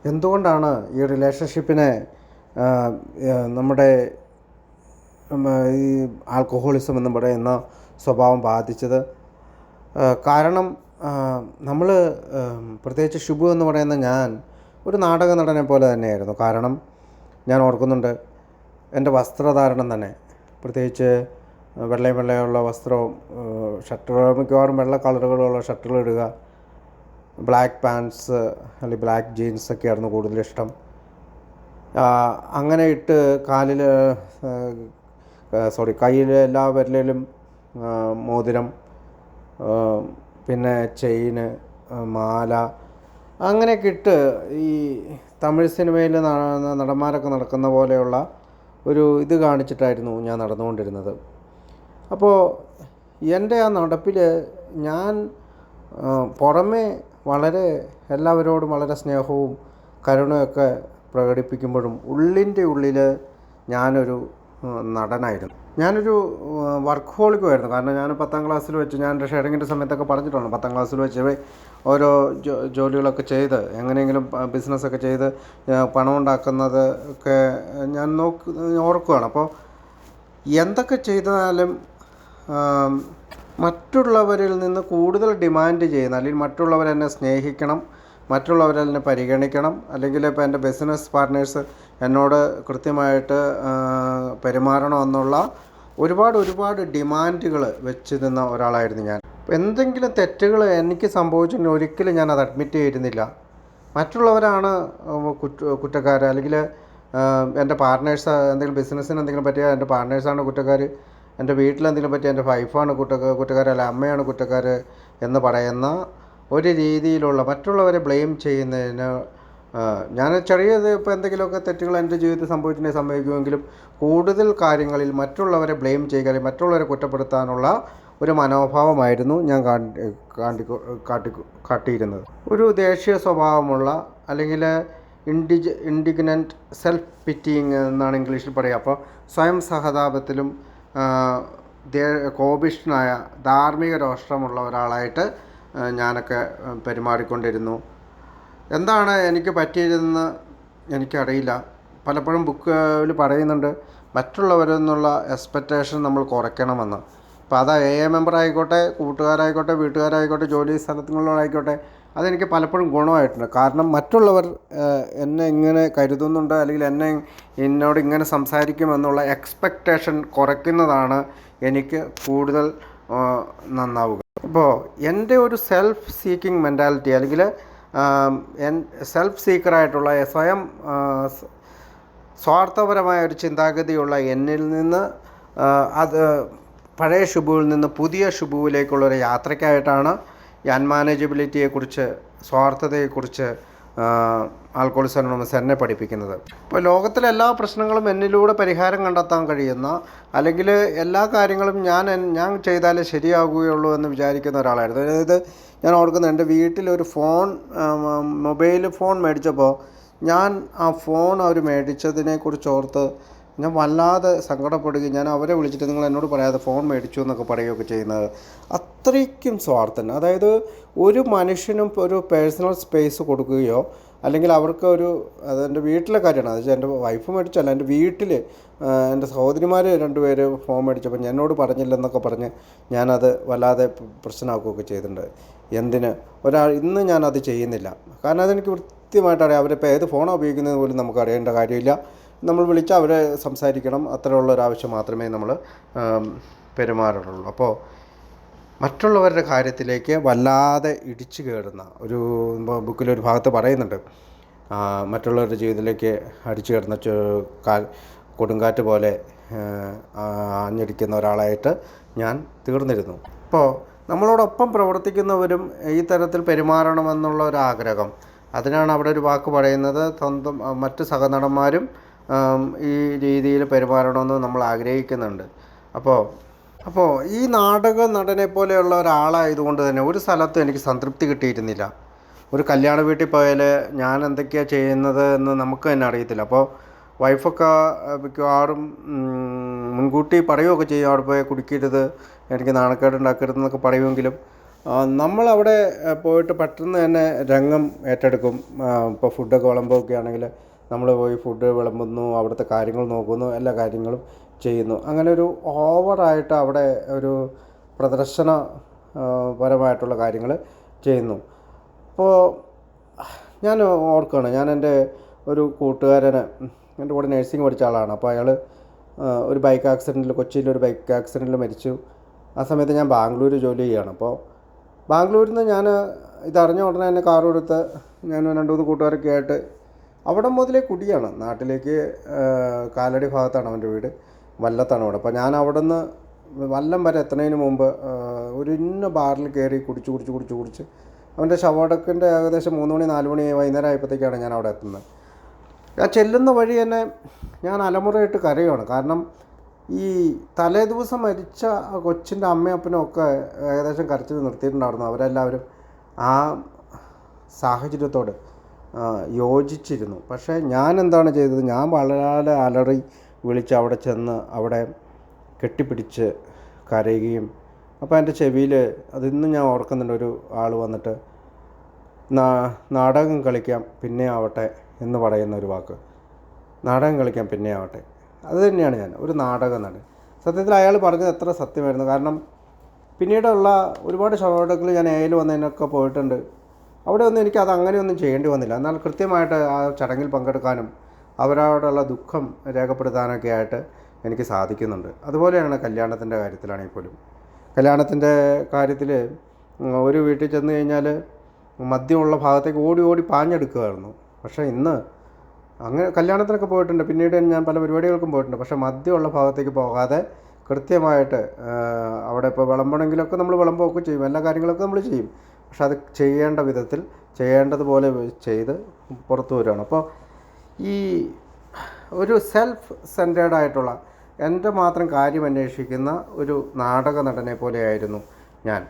എന്തുകൊണ്ടാണ് ഈ റിലേഷൻഷിപ്പിനെ നമ്മുടെ ഈ ആൽക്കഹോളിസം എന്ന് പറയുന്ന സ്വഭാവം ബാധിച്ചത്? കാരണം നമ്മൾ പ്രത്യേകിച്ച് ഷിബു എന്ന് പറയുന്ന ഞാൻ ഒരു നാടക നടനെ പോലെ തന്നെയായിരുന്നു. കാരണം ഞാൻ ഓർക്കുന്നുണ്ട്, എൻ്റെ വസ്ത്രധാരണം തന്നെ, പ്രത്യേകിച്ച് വെള്ളയുള്ള വസ്ത്രവും ഷർട്ടുകൾ, മിക്കവാറും വെള്ള കളറുകളുള്ള ഷർട്ടുകൾ ഇടുക, ബ്ലാക്ക് പാൻസ് അല്ലെങ്കിൽ ബ്ലാക്ക് ജീൻസൊക്കെ ആയിരുന്നു കൂടുതലിഷ്ടം. അങ്ങനെ ഇട്ട് കയ്യിൽ എല്ലാ വിരലിലും മോതിരം, പിന്നെ ചെയിന്, മാല, അങ്ങനെയൊക്കെ ഇട്ട് ഈ തമിഴ് സിനിമയിൽ നടന്മാരൊക്കെ നടക്കുന്ന പോലെയുള്ള ഒരു ഇത് കാണിച്ചിട്ടായിരുന്നു ഞാൻ നടന്നുകൊണ്ടിരുന്നത്. അപ്പോൾ എൻ്റെ ആ നടപ്പിൽ ഞാൻ പുറമെ വളരെ എല്ലാവരോടും വളരെ സ്നേഹവും കരുണയൊക്കെ പ്രകടിപ്പിക്കുമ്പോഴും ഉള്ളിൻ്റെ ഉള്ളിൽ ഞാനൊരു നടനായിരുന്നു. ഞാനൊരു വർക്ക് ഹോളിക്കുമായിരുന്നു. കാരണം ഞാൻ 10ാം ക്ലാസ്സിൽ വെച്ച്, ഞാൻ എൻ്റെ ഷെയറിങ്ങിൻ്റെ സമയത്തൊക്കെ പറഞ്ഞിട്ടുണ്ട്, 10ാം ക്ലാസ്സിൽ വെച്ച് ഓരോ ജോലികളൊക്കെ ചെയ്ത് എങ്ങനെയെങ്കിലും ബിസിനസ്സൊക്കെ ചെയ്ത് പണം ഉണ്ടാക്കുന്നത് ഒക്കെ ഞാൻ ഓർക്കുകയാണ്. അപ്പോൾ എന്തൊക്കെ ചെയ്താലും മറ്റുള്ളവരിൽ നിന്ന് കൂടുതൽ ഡിമാൻഡ് ചെയ്യുന്ന, അല്ലെങ്കിൽ മറ്റുള്ളവരെന്നെ സ്നേഹിക്കണം, മറ്റുള്ളവരെന്നെ പരിഗണിക്കണം, അല്ലെങ്കിൽ ഇപ്പോൾ എൻ്റെ ബിസിനസ് പാർട്ട്നേഴ്സ് എന്നോട് കൃത്യമായിട്ട് പെരുമാറണമെന്നുള്ള ഒരുപാട് ഡിമാൻഡുകൾ വെച്ച് നിന്ന ഒരാളായിരുന്നു ഞാൻ. എന്തെങ്കിലും തെറ്റുകൾ എനിക്ക് സംഭവിച്ചിട്ടുണ്ടെങ്കിൽ ഒരിക്കലും ഞാനത് അഡ്മിറ്റ് ചെയ്തിരുന്നില്ല. മറ്റുള്ളവരാണ് കുറ്റക്കാർ, അല്ലെങ്കിൽ എൻ്റെ പാർട്ട്നേഴ്സ്, എന്തെങ്കിലും ബിസിനസ്സിന് എന്തെങ്കിലും പറ്റിയാൽ എൻ്റെ പാർട്ട്നേഴ്സാണ് കുറ്റക്കാർ, എൻ്റെ വീട്ടിലെന്തെങ്കിലും പറ്റിയാൽ എൻ്റെ വൈഫാണ് കുറ്റക്കാർ, അല്ല അമ്മയാണ് കുറ്റക്കാർ എന്ന് പറയുന്ന ഒരു രീതിയിലുള്ള മറ്റുള്ളവരെ ബ്ലെയിം ചെയ്യുന്നതിന് ഞാൻ ഇപ്പോൾ എന്തെങ്കിലുമൊക്കെ തെറ്റുകൾ എൻ്റെ ജീവിതത്തിൽ സംഭവിക്കുമെങ്കിലും കൂടുതൽ കാര്യങ്ങളിൽ മറ്റുള്ളവരെ ബ്ലെയിം ചെയ്യുക, മറ്റുള്ളവരെ കുറ്റപ്പെടുത്താനുള്ള ഒരു മനോഭാവമായിരുന്നു ഞാൻ കാട്ടിയിരുന്നത്. ഒരു ദേശീയ സ്വഭാവമുള്ള, അല്ലെങ്കിൽ ഇൻഡിഗ്നൻറ്റ് സെൽഫ് പിറ്റിയിങ് എന്നാണ് ഇംഗ്ലീഷിൽ പറയുക. അപ്പോൾ സ്വയം സഹതാപത്തിലും കോപിഷ്ഠനായ ധാർമ്മിക രോഷമുള്ള ഒരാളായിട്ട് ഞാനൊക്കെ പെരുമാറിക്കൊണ്ടിരുന്നു. എന്താണ് എനിക്ക് പറ്റിയതെന്ന് എനിക്കറിയില്ല. പലപ്പോഴും ബുക്കിൽ പറയുന്നുണ്ട് മറ്റുള്ളവരിൽ നിന്നുള്ള എക്സ്പെക്റ്റേഷൻ നമ്മൾ കുറയ്ക്കണമെന്ന്. അപ്പോൾ അത് മെമ്പറായിക്കോട്ടെ, കൂട്ടുകാരായിക്കോട്ടെ, വീട്ടുകാരായിക്കോട്ടെ, ജോലി സ്ഥലങ്ങളിലായിക്കോട്ടെ, അതെനിക്ക് പലപ്പോഴും ഗുണമായിട്ടുണ്ട്. കാരണം മറ്റുള്ളവർ എന്നെ ഇങ്ങനെ കരുതുന്നുണ്ട്, അല്ലെങ്കിൽ എന്നോട് ഇങ്ങനെ സംസാരിക്കുമെന്നുള്ള എക്സ്പെക്റ്റേഷൻ കുറയ്ക്കുന്നതാണ് എനിക്ക് കൂടുതൽ നന്നാവുക. അപ്പോൾ എൻ്റെ ഒരു സെൽഫ് സീക്കിംഗ് മെൻറ്റാലിറ്റി, അല്ലെങ്കിൽ സെൽഫ് സീക്കറായിട്ടുള്ള സ്വയം സ്വാർത്ഥപരമായ ഒരു ചിന്താഗതിയുള്ള എന്നിൽ നിന്ന് അത് പഴയ ഷുബുവിൽ നിന്ന് പുതിയ ഷുബുവിലേക്കുള്ളൊരു യാത്രയ്ക്കായിട്ടാണ് ഈ അൺമാനേജബിലിറ്റിയെക്കുറിച്ച്, സ്വാർത്ഥതയെക്കുറിച്ച് ആൽക്കഹോളിക്സ് അനോണിമസ് എന്നെ പഠിപ്പിക്കുന്നത്. ഇപ്പോൾ ലോകത്തിലെ എല്ലാ പ്രശ്നങ്ങളും എന്നിലൂടെ പരിഹാരം കണ്ടെത്താൻ കഴിയുന്ന, അല്ലെങ്കിൽ എല്ലാ കാര്യങ്ങളും ഞാൻ ചെയ്താലേ ശരിയാകുകയുള്ളൂ എന്ന് വിചാരിക്കുന്ന ഒരാളായിരുന്നു. അതായത് ഞാൻ ഓർക്കുന്നത്, എൻ്റെ വീട്ടിലൊരു മൊബൈൽ ഫോൺ മേടിച്ചപ്പോൾ ഞാൻ ആ ഫോൺ അവർ മേടിച്ചതിനെക്കുറിച്ച് ഓർത്ത് ഞാൻ വല്ലാതെ സങ്കടപ്പെടുകയും, ഞാൻ അവരെ വിളിച്ചിട്ട് നിങ്ങൾ എന്നോട് പറയാതെ ഫോൺ മേടിച്ചു എന്നൊക്കെ പറയുകയൊക്കെ ചെയ്യുന്നത്. അത്രയ്ക്കും സ്വാർത്ഥൻ. അതായത് ഒരു മനുഷ്യനും ഒരു പേഴ്സണൽ സ്പേസ് കൊടുക്കുകയോ, അല്ലെങ്കിൽ അവർക്ക് അതെൻ്റെ വീട്ടിലെ കാര്യമാണ്, അത് എൻ്റെ വൈഫ് മേടിച്ചല്ല, എൻ്റെ വീട്ടിൽ എൻ്റെ സഹോദരിമാർ 2 പേര് ഫോൺ മേടിച്ചപ്പോൾ എന്നോട് പറഞ്ഞില്ലെന്നൊക്കെ പറഞ്ഞ് ഞാനത് വല്ലാതെ പ്രശ്നമാക്കുകയൊക്കെ ചെയ്തിട്ടുണ്ട്. ഇന്ന് ഞാനത് ചെയ്യുന്നില്ല. കാരണം അതെനിക്ക് കൃത്യമായിട്ട് അറിയാം. അവരിപ്പോൾ ഏത് ഫോണാണ് ഉപയോഗിക്കുന്നത് പോലും നമുക്ക് അറിയേണ്ട കാര്യമില്ല. നമ്മൾ വിളിച്ചാൽ അവരെ സംസാരിക്കണം, അത്രയുള്ളൊരാവശ്യം മാത്രമേ നമ്മൾ പെരുമാറുള്ളൂ. അപ്പോൾ മറ്റുള്ളവരുടെ കാര്യത്തിലേക്ക് വല്ലാതെ ഇടിച്ചു കയറുന്ന ഒരു ബുക്കിലൊരു ഭാഗത്ത് പറയുന്നുണ്ട്, മറ്റുള്ളവരുടെ ജീവിതത്തിലേക്ക് അടിച്ചു കയറുന്ന കൊടുങ്കാറ്റ് പോലെ ആഞ്ഞടിക്കുന്ന ഒരാളായിട്ട് ഞാൻ തീർന്നിരുന്നു. അപ്പോൾ നമ്മളോടൊപ്പം പ്രവർത്തിക്കുന്നവരും ഈ തരത്തിൽ പെരുമാറണമെന്നുള്ള ഒരാഗ്രഹം, അതിനാണ് അവിടെ ഒരു വാക്ക് പറയുന്നത്, മറ്റ് സഹനടന്മാരും ഈ രീതിയിൽ പെരുമാറണമെന്ന് നമ്മൾ ആഗ്രഹിക്കുന്നുണ്ട്. അപ്പോൾ ഈ നാടക നടനെ പോലെയുള്ള ഒരാളായതുകൊണ്ട് തന്നെ ഒരു സ്ഥലത്തും എനിക്ക് സംതൃപ്തി കിട്ടിയിരുന്നില്ല. ഒരു കല്യാണ വീട്ടിൽ പോയാൽ ഞാൻ എന്തൊക്കെയാണ് ചെയ്യുന്നത് എന്ന് നമുക്ക് തന്നെ അറിയത്തില്ല. അപ്പോൾ വൈഫൊക്കെ മിക്കവാറും മുൻകൂട്ടി പറയുകയൊക്കെ ചെയ്യും, അവിടെ പോയി കുടിക്കരുത്, എനിക്ക് നാണക്കേട് ഉണ്ടാക്കരുതെന്നൊക്കെ പറയുമെങ്കിലും നമ്മളവിടെ പോയിട്ട് പെട്ടെന്ന് തന്നെ രംഗം ഏറ്റെടുക്കും. ഇപ്പോൾ ഫുഡൊക്കെ വിളമ്പുകയൊക്കെ ആണെങ്കിൽ നമ്മൾ പോയി ഫുഡ് വിളമ്പുന്നു, അവിടുത്തെ കാര്യങ്ങൾ നോക്കുന്നു, എല്ലാ കാര്യങ്ങളും ചെയ്യുന്നു. അങ്ങനെ ഒരു ഓവറായിട്ട് അവിടെ ഒരു പ്രദർശന പരമായിട്ടുള്ള കാര്യങ്ങൾ ചെയ്യുന്നു. അപ്പോൾ ഞാൻ ഓർക്കുകയാണ്, ഞാൻ എൻ്റെ ഒരു കൂട്ടുകാരന്, എൻ്റെ കൂടെ നഴ്സിംഗ് പഠിച്ച ആളാണ്. അപ്പോൾ അയാൾ ഒരു ബൈക്ക് ആക്സിഡൻറ്റിൽ, കൊച്ചിയിലൊരു ബൈക്ക് ആക്സിഡൻറ്റിൽ മരിച്ചു. ആ സമയത്ത് ഞാൻ ബാംഗ്ലൂർ ജോലി ചെയ്യുകയാണ്. അപ്പോൾ ബാംഗ്ലൂരിൽ നിന്ന് ഞാൻ ഇതറിഞ്ഞ ഉടനെ തന്നെ കാറെടുത്ത് ഞാൻ 2-3 കൂട്ടുകാരൊക്കെ ആയിട്ട് അവിടെ മുതലേ കുടിയാണ്. നാട്ടിലേക്ക് കാലടി ഭാഗത്താണ് അവൻ്റെ വീട്, വല്ലത്താണ് അവിടെ. അപ്പോൾ ഞാൻ അവിടെ നിന്ന് വല്ലം വരെ എത്തുന്നതിന് മുമ്പ് ഒരു ഇന്ന ബാറിൽ കയറി കുടിച്ച് അവൻ്റെ ശവടക്കിൻ്റെ ഏകദേശം 3 മണി 4 മണി വൈകുന്നേരം ആയപ്പോഴത്തേക്കാണ് ഞാൻ അവിടെ എത്തുന്നത്. ഞാൻ ചെല്ലുന്ന വഴി തന്നെ ഞാൻ അലമുറയിട്ട് കരയുകയാണ്. കാരണം ഈ തലേ ദിവസം മരിച്ച കൊച്ചിൻ്റെ അമ്മയും അപ്പനും ഒക്കെ ഏകദേശം കരച്ചിൽ നിർത്തിയിട്ടുണ്ടായിരുന്നു. അവരെല്ലാവരും ആ സാഹചര്യത്തോട് യോജിച്ചിരുന്നു. പക്ഷേ ഞാൻ എന്താണ് ചെയ്തത്, ഞാൻ വളരെ അലറി വിളിച്ച് അവിടെ ചെന്ന് അവിടെ കെട്ടിപ്പിടിച്ച് കരയുകയും, അപ്പോൾ എൻ്റെ ചെവിയിൽ അതിന്നും ഞാൻ ഓർക്കുന്നുണ്ട്, ഒരു ആൾ വന്നിട്ട് നാടകം കളിക്കാം പിന്നെ ആവട്ടെ എന്ന് പറയുന്ന ഒരു വാക്ക്. നാടകം കളിക്കാം പിന്നെ ആവട്ടെ, അത് തന്നെയാണ് ഞാൻ, ഒരു നാടക നടൻ. സത്യത്തിൽ അയാൾ പറഞ്ഞത് എത്ര സത്യമായിരുന്നു. കാരണം പിന്നീടുള്ള ഒരുപാട് ശവടക്കിൽ ഞാൻ എയിൽ വന്നതിനൊക്കെ പോയിട്ടുണ്ട്. അവിടെ ഒന്നും എനിക്ക് അത് അങ്ങനെയൊന്നും ചെയ്യേണ്ടി വന്നില്ല. എന്നാൽ കൃത്യമായിട്ട് ആ ചടങ്ങിൽ പങ്കെടുക്കാനും അവരോടുള്ള ദുഃഖം രേഖപ്പെടുത്താനൊക്കെ ആയിട്ട് എനിക്ക് സാധിക്കുന്നുണ്ട്. അതുപോലെയാണ് കല്യാണത്തിൻ്റെ കാര്യത്തിലാണെങ്കിൽ പോലും. കല്യാണത്തിൻ്റെ കാര്യത്തിൽ ഒരു വീട്ടിൽ ചെന്ന് കഴിഞ്ഞാൽ മദ്യമുള്ള ഭാഗത്തേക്ക് ഓടി പാഞ്ഞെടുക്കുമായിരുന്നു. പക്ഷേ ഇന്ന് അങ്ങനെ കല്യാണത്തിനൊക്കെ പോയിട്ടുണ്ട്, പിന്നീട് ഞാൻ പല പരിപാടികൾക്കും പോയിട്ടുണ്ട്. പക്ഷേ മദ്യമുള്ള ഭാഗത്തേക്ക് പോകാതെ കൃത്യമായിട്ട് അവിടെ ഇപ്പോൾ വിളമ്പണമെങ്കിലൊക്കെ നമ്മൾ വിളമ്പുകയൊക്കെ ചെയ്യും, എല്ലാ കാര്യങ്ങളൊക്കെ നമ്മൾ ചെയ്യും. പക്ഷെ അത് ചെയ്യേണ്ട വിധത്തിൽ ചെയ്യേണ്ടതുപോലെ ചെയ്ത് പുറത്തു വരികയാണ്. അപ്പോൾ ഈ ഒരു സെൽഫ് സെൻറ്റേർഡായിട്ടുള്ള, എൻ്റെ മാത്രം കാര്യം അന്വേഷിക്കുന്ന ഒരു നാടക നടനെ പോലെയായിരുന്നു ഞാൻ.